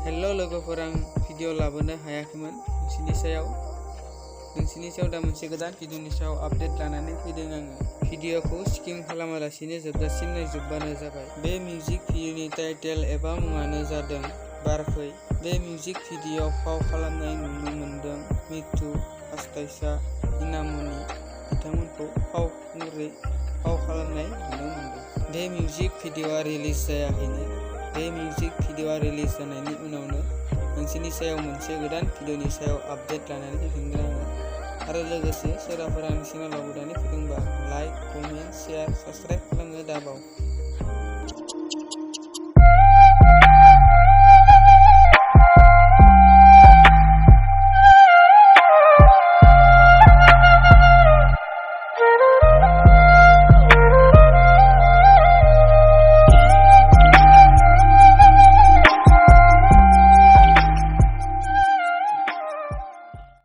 हेल' लोगोफोर, आं भिडिअ लाबोनो हायाखैमोन नोंसिनि सायाव दा मोनसे गोदान भिडिअनि सायाव आपडेट लानानै फैदों आङो। भिडिअखौ स्किप खालामालासिनो जोबजासिम नायजोबबानो जाबाय। बे मिउजिक भिडिअनि टाइटेल एबा मुङानो जादों बारफै। बे मिउजिक भिडिअआव फाव खालामनाय नुनो मोनदों मिथु, आस्तायसा, इनामनि बिथांमोनखौ फावखुंग्रि फाव खालामनाय नुनो मोनदों। बे मिउजिक भिडिअआ रिलिज जायाखैनो। बे मिउजिक भिडिअआ रिलिज जानायनि उनावनो नोंसिनि सायाव मोनसे गोदान भिडिअनि सायाव आपडेट लानानै फैफिनगोन आङो। आरो लोगोसे सोरबाफोर आंनि चेनेलाव गोदानै फैदोंबा लाइक, कमेन्ट, शेयार, साबस्क्राइब खालामनो दाबाव।